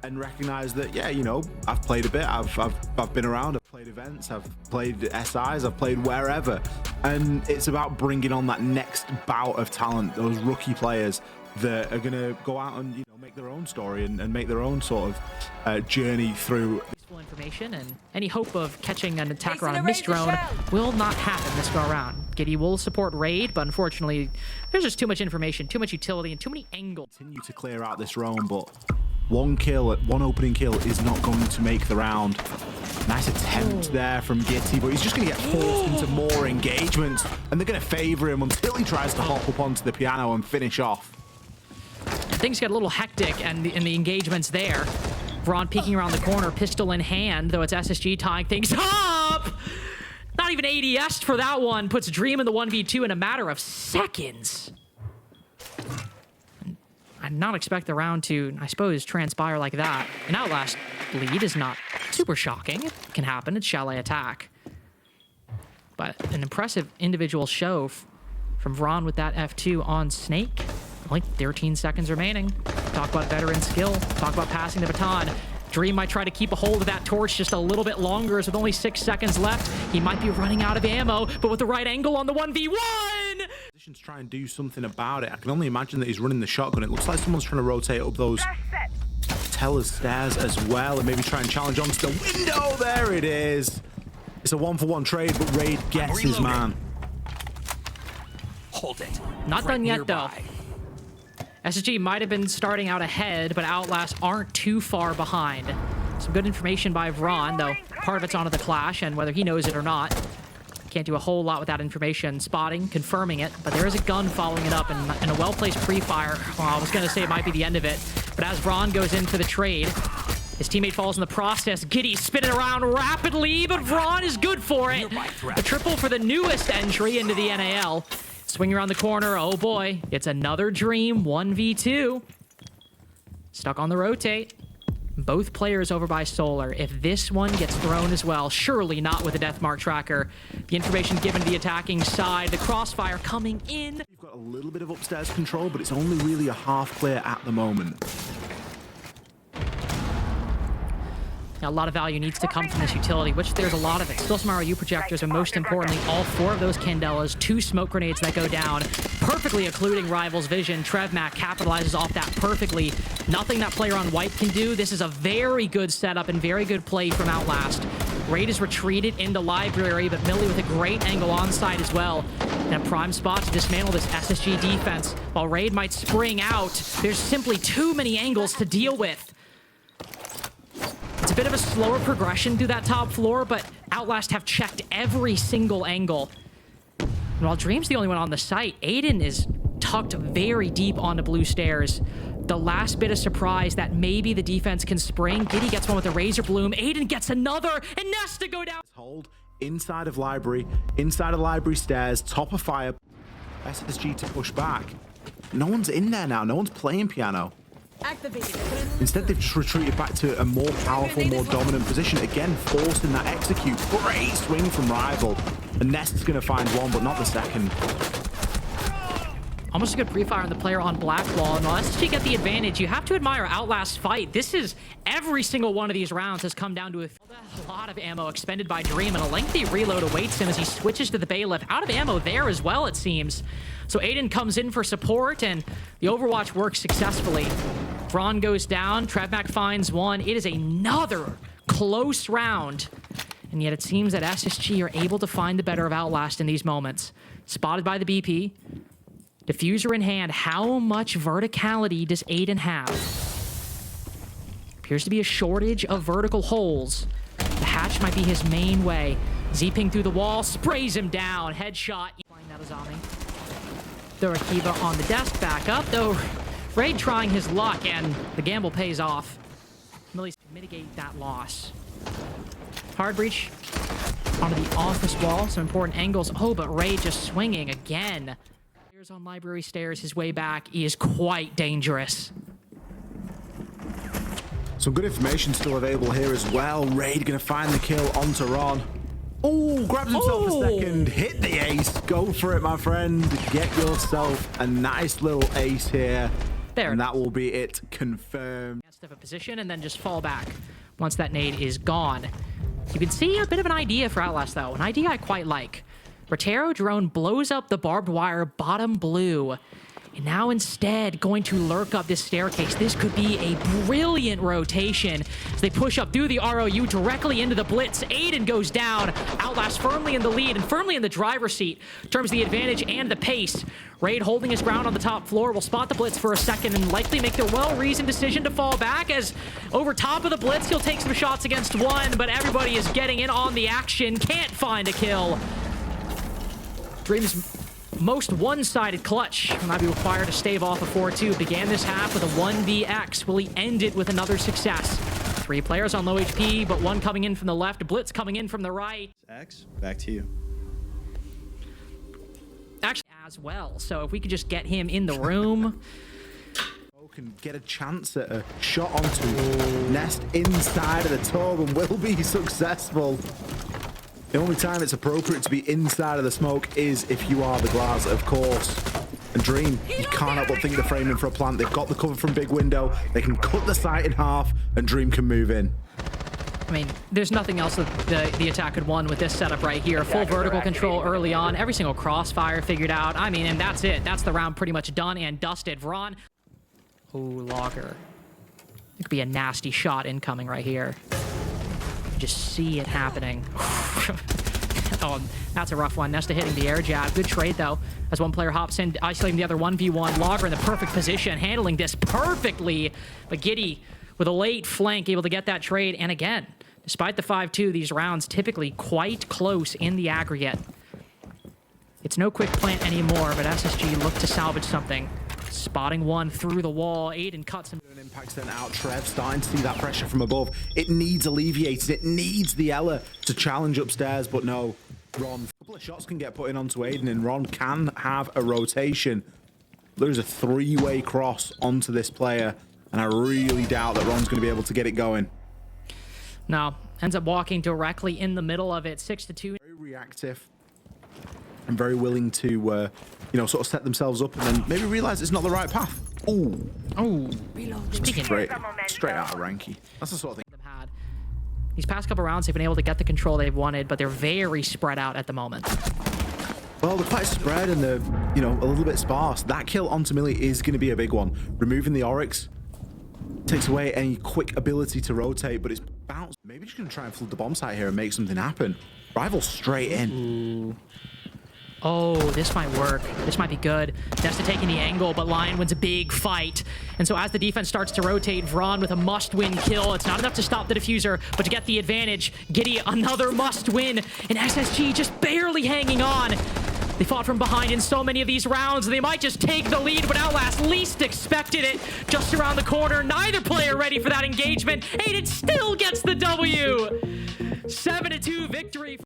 and recognize that, yeah, you know, I've played a bit, I've been around, I've played events, I've played SIs, I've played wherever, and it's about bringing on that next bout of talent, those rookie players that are gonna go out and, you know, make their own story and make their own sort of journey through useful information, and any hope of catching an attacker on a missed drone will not happen this go around. Giddy will support raid, but unfortunately there's just too much information, too much utility, and too many angles. Continue to clear out this roam, but one opening kill is not going to make the round. Nice attempt there from Gitty, but he's just going to get forced into more engagements, and they're going to favor him until he tries to hop up onto the piano and finish off. Things get a little hectic and in the engagements there. Vron peeking around the corner, pistol in hand, though it's SSG tying things up. Not even ADS for that one. Puts Dream in the 1v2 in a matter of seconds. I'd not expect the round to, I suppose, transpire like that. An Outlast lead is not super shocking. It can happen. It's Chalet attack. But an impressive individual show from Vron with that F2 on Snake. Only 13 seconds remaining. Talk about veteran skill. Talk about passing the baton. Dream might try to keep a hold of that torch just a little bit longer, as with only 6 seconds left, he might be running out of ammo, but with the right angle on the 1v1! Positions try and do something about it. I can only imagine that he's running the shotgun. It looks like someone's trying to rotate up those teller's stairs as well, and maybe try and challenge onto the window. There it is. It's a 1-for-1 trade, but Raid gets his man. Hold it. Not done yet, though. SSG might have been starting out ahead, but Outlast aren't too far behind. Some good information by Vron, though part of it's onto the Clash, and whether he knows it or not, can't do a whole lot with that information. Spotting, confirming it, but there is a gun following it up, and a well-placed pre-fire. Well, I was going to say it might be the end of it, but as Vron goes in for the trade, his teammate falls in the process. Giddy spinning around rapidly, but Vron is good for it. A triple for the newest entry into the NAL. Swing around the corner. Oh boy, it's another Dream 1v2. Stuck on the rotate. Both players over by Solar. If this one gets thrown as well, surely not with a Deathmark tracker. The information given to the attacking side. The crossfire coming in. You've got a little bit of upstairs control, but it's only really a half clear at the moment. Now, a lot of value needs to come from this utility, which there's a lot of it. Still some ROU projectors, and most importantly, all 4 of those Candelas, 2 smoke grenades that go down, perfectly occluding Rival's vision. Trevmac capitalizes off that perfectly. Nothing that player on white can do. This is a very good setup and very good play from Outlast. Raid is retreated into Library, but Millie with a great angle onside as well. And a prime spot to dismantle this SSG defense. While Raid might spring out, there's simply too many angles to deal with. It's a bit of a slower progression through that top floor, but Outlast have checked every single angle. And while Dream's the only one on the site, Aiden is tucked very deep onto blue stairs. The last bit of surprise that maybe the defense can spring. Giddy gets one with the Razor Bloom. Aiden gets another, and Nesta go down. Hold inside of library stairs, top of fire. SSG to push back. No one's in there now. No one's playing piano. Instead, they've just retreated back to a more powerful, more dominant position. Again, forced in that execute. Great swing from Rival. And Nest's going to find one, but not the second. Almost a good pre-fire on the player on Blackwall. And while SSG get the advantage, you have to admire Outlast's fight. This is every single one of these rounds has come down to a lot of ammo expended by Dream, and a lengthy reload awaits him as he switches to the bailiff. Out of ammo there as well, it seems. So Aiden comes in for support, and the Overwatch works successfully. Vron goes down. Trevmac finds one. It is another close round. And yet it seems that SSG are able to find the better of Outlast in these moments. Spotted by the BP. Diffuser in hand. How much verticality does Aiden have? Appears to be a shortage of vertical holes. The hatch might be his main way. Z-ping through the wall. Sprays him down. Headshot. Flying Natazami. Throw Akiva on the desk. Back up, though. Raid trying his luck, and the gamble pays off. Millie's mitigate that loss. Hard breach onto the office wall. Some important angles. Oh, but Raid just swinging again. Players on Library stairs, his way back. He is quite dangerous. Some good information still available here as well. Raid going to find the kill onto Ron. Oh, grabs himself a second. Hit the ace. Go for it, my friend. Get yourself a nice little ace here. There. And that will be it confirmed. Of a position and then just fall back once that nade is gone. You can see a bit of an idea for Outlast, though. An idea I quite like. Rotero drone blows up the barbed wire bottom blue. And now instead going to lurk up this staircase. This could be a brilliant rotation as they push up through the ROU directly into the blitz. Aiden goes down. Outlast firmly in the lead and firmly in the driver's seat in terms of the advantage and the pace. Raid holding his ground on the top floor will spot the blitz for a second and likely make the well-reasoned decision to fall back as over top of the blitz he'll take some shots against one, but everybody is getting in on the action. Can't find a kill. Dream's most one-sided clutch might be required to stave off a 4-2. Began this half with a 1vx. Will he end it with another success? 3 players on low HP, but 1 coming in from the left. Blitz coming in from the right. X, back to you. Actually, as well. So if we could just get him in the room. Can get a chance at a shot onto Nest inside of the tub and will be successful. The only time it's appropriate to be inside of the smoke is if you are the Glaz, of course. And Dream, you can't help but think they're framing for a plant. They've got the cover from big window. They can cut the site in half, and Dream can move in. I mean, there's nothing else that the attack could won with this setup right here. Full vertical control early on. Every single crossfire figured out. I mean, and that's it. That's the round pretty much done and dusted. Vron. Oh, Logger. It could be a nasty shot incoming right here. Just see it happening. Oh, that's a rough one. Nesta hitting the air jab. Good trade, though, as one player hops in, isolating the other 1v1. Logger in the perfect position, handling this perfectly. But Giddy with a late flank, able to get that trade. And again, despite the 5-2, these rounds typically quite close in the aggregate. It's no quick plant anymore, but SSG look to salvage something. Spotting one through the wall. Aiden cuts him. An impact sent out. Trev starting to see that pressure from above. It needs alleviated. It needs the Ella to challenge upstairs, but no. Ron, a couple of shots can get put in onto Aiden, and Ron can have a rotation. There's a 3-way cross onto this player, and I really doubt that Ron's going to be able to get it going. No, ends up walking directly in the middle of it. 6-2. Very reactive. And very willing to, you know, sort of set themselves up and then maybe realize it's not the right path. Ooh. Oh. Straight out of Ranky. That's the sort of thing. These past couple rounds, they've been able to get the control they've wanted, but they're very spread out at the moment. Well, they're quite spread and they're, you know, a little bit sparse. That kill onto Millie is going to be a big one. Removing the Oryx takes away any quick ability to rotate, but it's bounced. Maybe just going to try and flood the bomb site here and make something happen. Rival straight in. Ooh. Oh, this might work. This might be good. Nesta taking the angle, but Lion wins a big fight. And so as the defense starts to rotate, Vron with a must-win kill. It's not enough to stop the diffuser, but to get the advantage. Giddy, another must-win. And SSG just barely hanging on. They fought from behind in so many of these rounds. They might just take the lead, but Outlast least expected it. Just around the corner, neither player ready for that engagement. Aiden still gets the W. 7-2 victory.